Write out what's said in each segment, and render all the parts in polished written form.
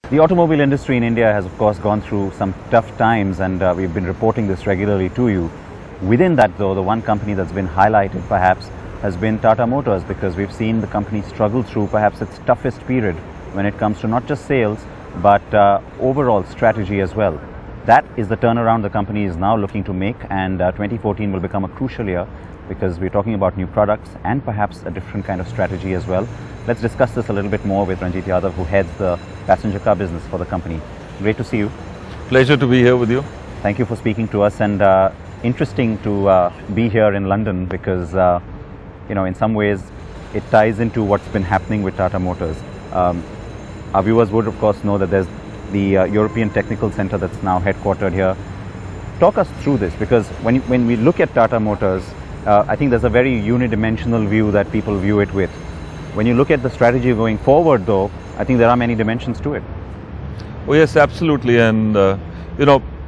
The automobile industry in India has, of course, gone through some tough times, and we've been reporting this regularly to you. Within that, though, the one company that's been highlighted perhaps has been Tata Motors, because we've seen the company struggle through perhaps its toughest period when it comes to not just sales but overall strategy as well. That is the turnaround the company is now looking to make, and 2014 will become a crucial year because we're talking about new products and perhaps a different kind of strategy as well. Let's discuss this a little bit more with Ranjit Yadav, who heads the passenger car business for the company. Great to see you. Pleasure to be here with you. Thank you for speaking to us, and interesting to be here in London because, in some ways it ties into what's been happening with Tata Motors. Our viewers would, of course, know that there's the European Technical Center that's now headquartered here. Talk us through this, because when we look at Tata Motors, I think there's a very unidimensional view that people view it with. When you look at the strategy going forward, though, I think there are many dimensions to it. Oh yes, absolutely. And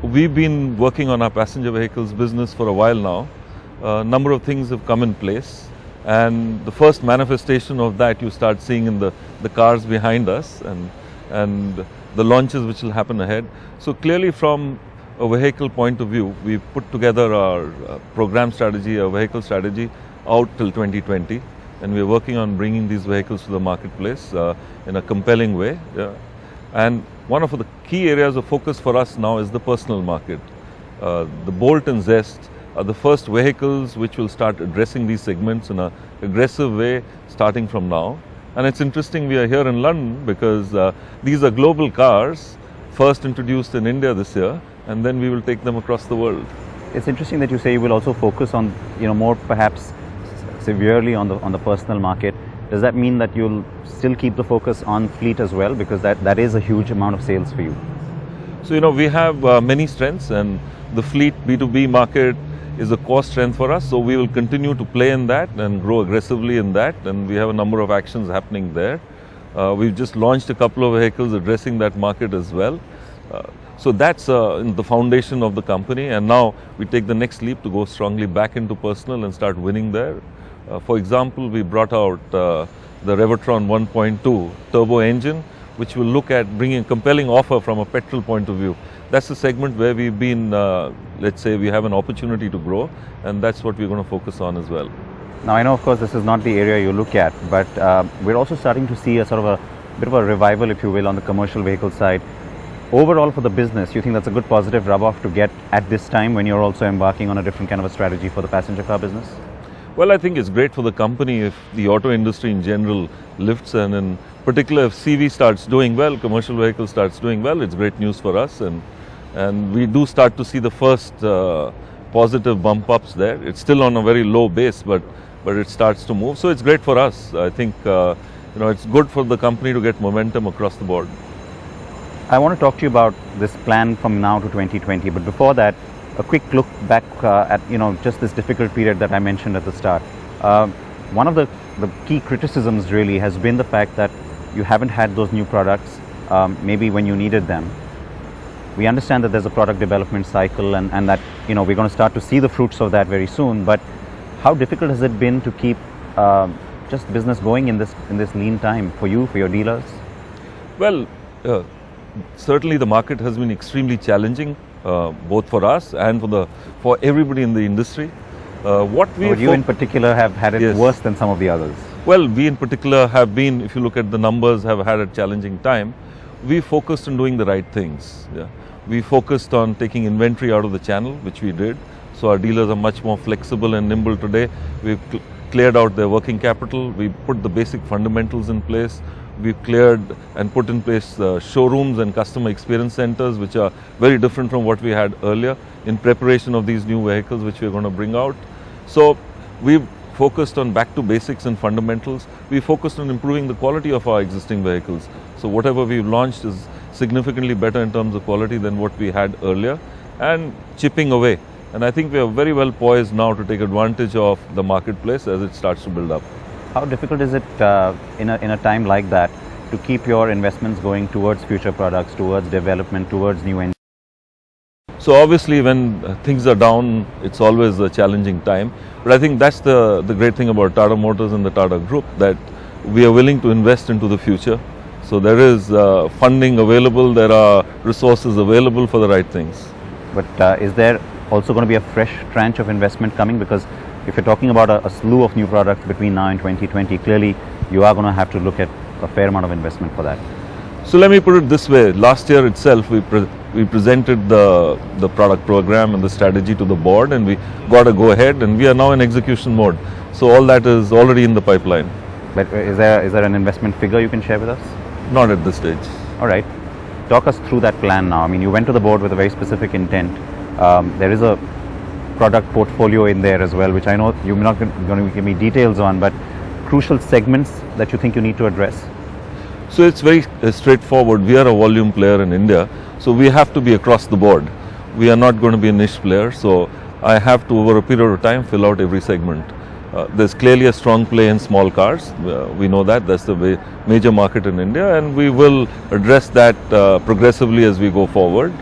we've been working on our passenger vehicles business for a while now. A number of things have come in place, and the first manifestation of that you start seeing in the cars behind us and the launches which will happen ahead. So clearly, from a vehicle point of view, we've put together our program strategy, our vehicle strategy out till 2020. And we're working on bringing these vehicles to the marketplace in a compelling way. And one of the key areas of focus for us now is the personal market. The Bolt and Zest are the first vehicles which will start addressing these segments in an aggressive way starting from now. And it's interesting, we are here in London because these are global cars, first introduced in India this year, and then we will take them across the world. It's interesting that you say you will also focus on, more perhaps severely on the personal market. Does that mean that you'll still keep the focus on fleet as well, because that is a huge amount of sales for you? So we have many strengths, and the fleet B2B market is a core strength for us, so we will continue to play in that and grow aggressively in that, and we have a number of actions happening there. We've just launched a couple of vehicles addressing that market as well. So that's the foundation of the company, and now we take the next leap to go strongly back into personal and start winning there. For example, we brought out the Revertron 1.2 turbo engine, which will look at bringing a compelling offer from a petrol point of view. That's the segment where we've been, let's say, we have an opportunity to grow, and that's what we're going to focus on as well. Now, I know, of course, this is not the area you look at, but we're also starting to see a sort of a bit of a revival, if you will, on the commercial vehicle side. Overall, for the business, you think that's a good positive rub-off to get at this time when you're also embarking on a different kind of a strategy for the passenger car business? Well, I think it's great for the company if the auto industry in general lifts, and in particular if CV starts doing well, commercial vehicle starts doing well, it's great news for us, and we do start to see the first positive bump ups there. It's still on a very low base, but it starts to move, so it's great for us. I think it's good for the company to get momentum across the board. I want to talk to you about this plan from now to 2020, but before that, a quick look back at just this difficult period that I mentioned at the start. One of the key criticisms really has been the fact that you haven't had those new products maybe when you needed them. We understand that there's a product development cycle and that we're going to start to see the fruits of that very soon, but how difficult has it been to keep just business going in this lean time for you, for your dealers? Well, certainly the market has been extremely challenging, both for us and for everybody in the industry. You in particular have had it worse than some of the others. Well, we in particular have been, if you look at the numbers, have had a challenging time. We focused on doing the right things. We focused on taking inventory out of the channel, which we did. So our dealers are much more flexible and nimble today. We've cleared out their working capital. We put the basic fundamentals in place. We've cleared and put in place showrooms and customer experience centers, which are very different from what we had earlier in preparation of these new vehicles which we're going to bring out. So we've focused on back to basics and fundamentals. We focused on improving the quality of our existing vehicles. So whatever we've launched is significantly better in terms of quality than what we had earlier, and chipping away. And I think we are very well poised now to take advantage of the marketplace as it starts to build up. How difficult is it in a time like that to keep your investments going towards future products, towards development, towards new engines? So obviously when things are down, it's always a challenging time. But I think that's the great thing about Tata Motors and the Tata Group, that we are willing to invest into the future. So there is funding available, there are resources available for the right things. But is there also going to be a fresh tranche of investment coming? Because if you're talking about a slew of new products between now and 2020, clearly you are going to have to look at a fair amount of investment for that. So let me put it this way, last year itself we presented the product program and the strategy to the board, and we got a go ahead, and we are now in execution mode. So all that is already in the pipeline. But is there an investment figure you can share with us? Not at this stage. All right. Talk us through that plan now. I mean, you went to the board with a very specific intent. There is a product portfolio in there as well, which I know you're not going to give me details on, but crucial segments that you think you need to address. So it's very straightforward. We are a volume player in India, so we have to be across the board. We are not going to be a niche player, so I have to, over a period of time, fill out every segment. There's clearly a strong play in small cars. We know that. That's the major market in India, and we will address that progressively as we go forward.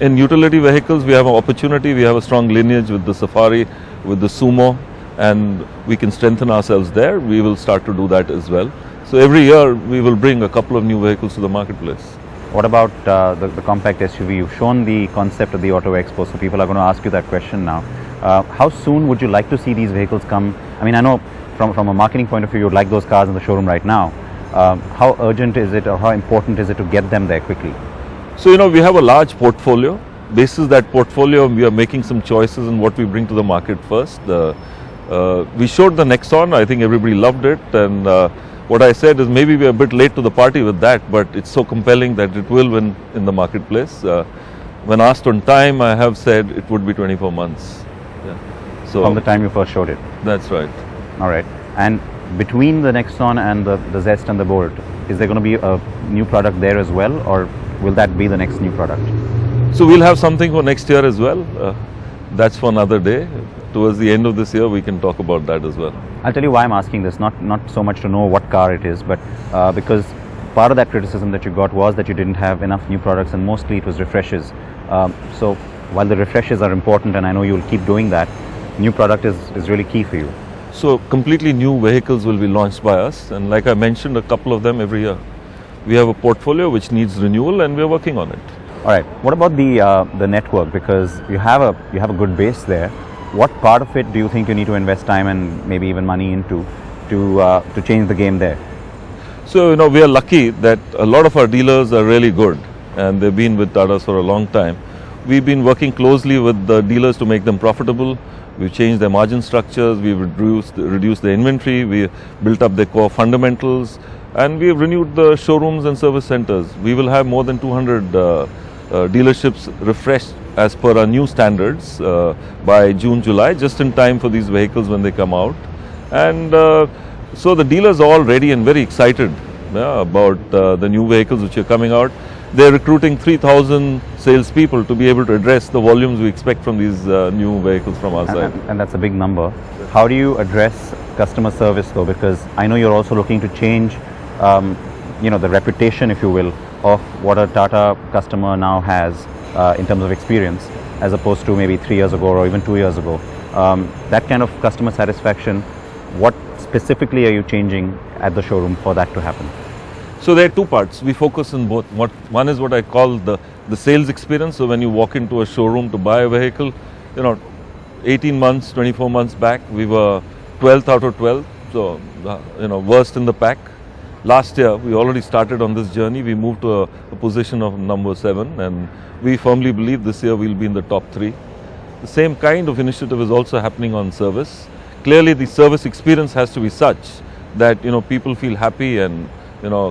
In utility vehicles, we have an opportunity. We have a strong lineage with the Safari, with the Sumo, and we can strengthen ourselves there. We will start to do that as well. So every year, we will bring a couple of new vehicles to the marketplace. What about the compact SUV? You've shown the concept at the Auto Expo, so people are going to ask you that question now. How soon would you like to see these vehicles come? I mean, I know from a marketing point of view, you'd like those cars in the showroom right now. How urgent is it, or how important is it to get them there quickly? So, we have a large portfolio. Basis that portfolio, we are making some choices in what we bring to the market first. We showed the Nexon. I think everybody loved it, and what I said is maybe we are a bit late to the party with that, but it's so compelling that it will win in the marketplace. When asked on time, I have said it would be 24 months. Yeah. So from the time you first showed it? That's right. All right. And between the Nexon and the Zest and the Bolt, is there going to be a new product there as well, or will that be the next new product? So we'll have something for next year as well. That's for another day. Towards the end of this year, we can talk about that as well. I'll tell you why I'm asking this, not so much to know what car it is, but because part of that criticism that you got was that you didn't have enough new products, and mostly it was refreshes. So while the refreshes are important, and I know you'll keep doing that, new product is really key for you. So completely new vehicles will be launched by us, and like I mentioned, a couple of them every year. We have a portfolio which needs renewal, and we're working on it. All right. What about the network? Because you have a good base there. What part of it do you think you need to invest time and maybe even money into to change the game there? So we are lucky that a lot of our dealers are really good, and they've been with Tata for a long time. We've been working closely with the dealers to make them profitable. We've changed their margin structures. We've reduced the inventory. We built up their core fundamentals, and we have renewed the showrooms and service centers. We will have more than 200 dealerships refreshed as per our new standards by June, July, just in time for these vehicles when they come out. And so the dealers are all ready and very excited about the new vehicles which are coming out. They're recruiting 3,000 salespeople to be able to address the volumes we expect from these new vehicles from our side. And that's a big number. How do you address customer service though? Because I know you're also looking to change, the reputation, if you will, of what a Tata customer now has in terms of experience, as opposed to maybe 3 years ago or even 2 years ago. That kind of customer satisfaction, what specifically are you changing at the showroom for that to happen? So there are two parts. We focus on both. One is what I call the sales experience. So when you walk into a showroom to buy a vehicle, 18 months, 24 months back, we were 12th out of 12. So, worst in the pack. Last year, we already started on this journey. We moved to a position of number 7, and we firmly believe this year we'll be in the top 3. The same kind of initiative is also happening on service. Clearly, the service experience has to be such that, people feel happy and,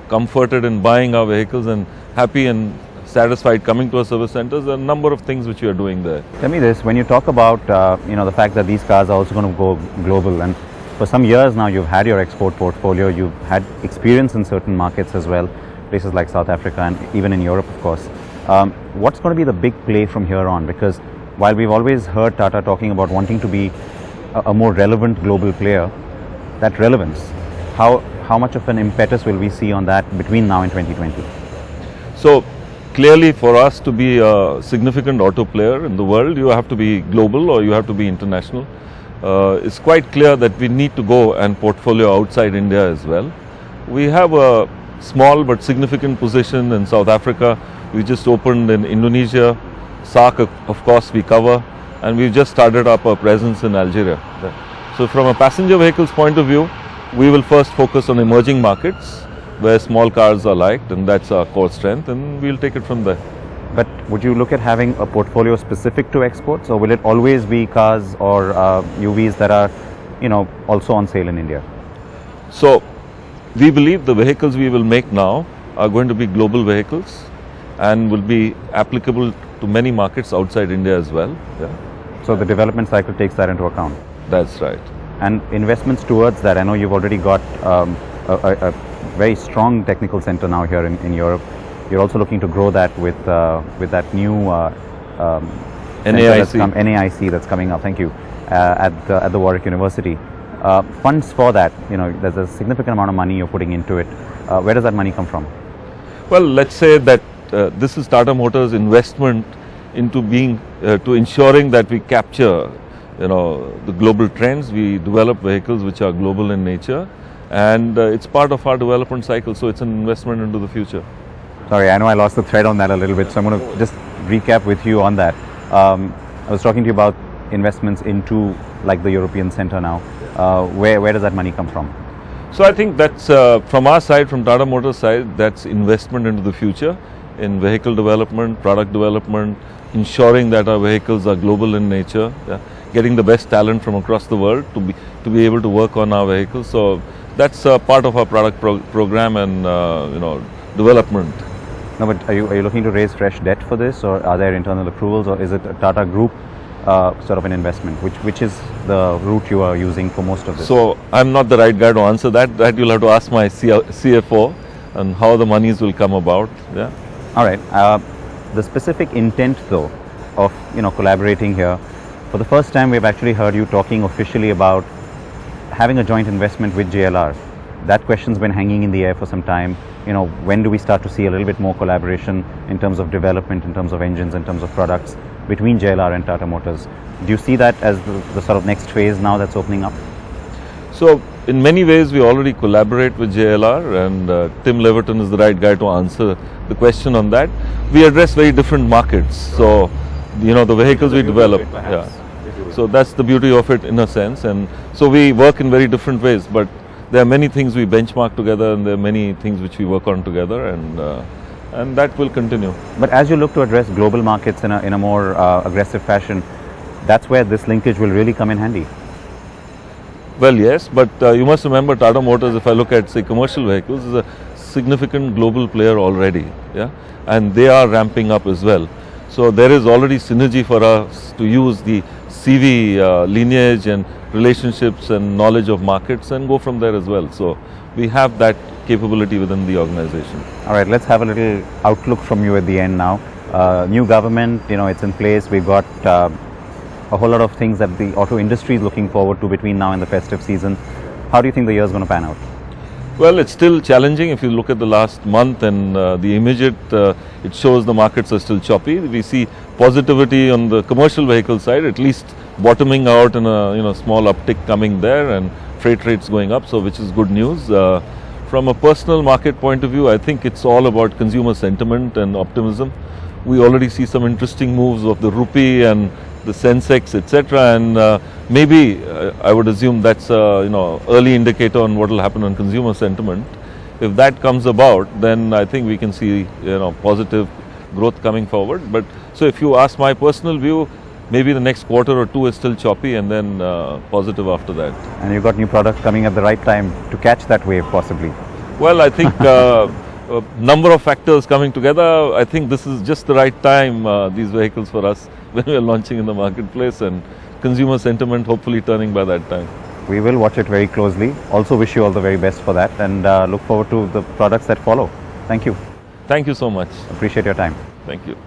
comforted in buying our vehicles, and happy and satisfied coming to our service centers. There are a number of things which we are doing there. Tell me this, when you talk about, the fact that these cars are also going to go global, and for some years now you've had your export portfolio, you've had experience in certain markets as well, places like South Africa and even in Europe, of course. What's going to be the big play from here on? Because while we've always heard Tata talking about wanting to be a more relevant global player, that relevance, how much of an impetus will we see on that between now and 2020? So clearly, for us to be a significant auto player in the world, you have to be global or you have to be international. It's quite clear that we need to go and portfolio outside India as well. We have a small but significant position in South Africa. We just opened in Indonesia. SAARC, of course, we cover, and we've just started up our presence in Algeria. So from a passenger vehicles point of view, we will first focus on emerging markets where small cars are liked, and that's our core strength, and we'll take it from there. But would you look at having a portfolio specific to exports, or will it always be cars or UVs that are, also on sale in India? So we believe the vehicles we will make now are going to be global vehicles and will be applicable to many markets outside India as well. Yeah. So the development cycle takes that into account. That's right. And investments towards that, I know you've already got a very strong technical center now here in Europe. You're also looking to grow that with that new NAIC that's coming up. Thank you. At the Warwick University. Funds for that, there's a significant amount of money you're putting into it. Where does that money come from? Well, let's say that this is Tata Motors' investment into to ensuring that we capture, the global trends. We develop vehicles which are global in nature, and it's part of our development cycle. So it's an investment into the future. Sorry, I know I lost the thread on that a little bit, so I'm going to just recap with you on that. I was talking to you about investments into like the European Centre now. Where does that money come from? So I think that's from our side, from Tata Motors side, that's investment into the future in vehicle development, product development, ensuring that our vehicles are global in nature, getting the best talent from across the world to be able to work on our vehicles. So that's part of our product program and development. No, but are you looking to raise fresh debt for this, or are there internal accruals, or is it a Tata Group sort of an investment? Which is the route you are using for most of this? So I'm not the right guy to answer that. That you'll have to ask my CFO and how the monies will come about. Yeah. All right. The specific intent, though, of collaborating here, for the first time we've actually heard you talking officially about having a joint investment with JLR. That question's been hanging in the air for some time. When do we start to see a little bit more collaboration in terms of development, in terms of engines, in terms of products between JLR and Tata Motors? Do you see that as the sort of next phase now that's opening up? So in many ways we already collaborate with JLR, and Tim Leverton is the right guy to answer the question on that. We address very different markets. So the vehicles we develop. Yeah. So that's the beauty of it in a sense, and so we work in very different ways, but there are many things we benchmark together, and there are many things which we work on together, and that will continue. But as you look to address global markets in a more aggressive fashion, that's where this linkage will really come in handy. Well, yes, but you must remember Tata Motors, if I look at, say, commercial vehicles, is a significant global player already, and they are ramping up as well. So there is already synergy for us to use the CV lineage and relationships and knowledge of markets and go from there as well. So we have that capability within the organization. All right, let's have a little outlook from you at the end now. New government, it's in place. We've got a whole lot of things that the auto industry is looking forward to between now and the festive season. How do you think the year is going to pan out? Well, it's still challenging. If you look at the last month and the immediate, it shows the markets are still choppy. We see positivity on the commercial vehicle side, at least bottoming out and a small uptick coming there, and freight rates going up, so which is good news. From a personal market point of view, I think it's all about consumer sentiment and optimism. We already see some interesting moves of the rupee and the Sensex, etc., and maybe I would assume that's early indicator on what will happen on consumer sentiment. If that comes about, then I think we can see positive growth coming forward. But so if you ask my personal view, maybe the next quarter or two is still choppy, and then positive after that. And you've got new products coming at the right time to catch that wave, possibly. Well, I think a number of factors coming together. I think this is just the right time, these vehicles for us, when we are launching in the marketplace, and consumer sentiment hopefully turning by that time. We will watch it very closely. Also wish you all the very best for that, and look forward to the products that follow. Thank you. Thank you so much. Appreciate your time. Thank you.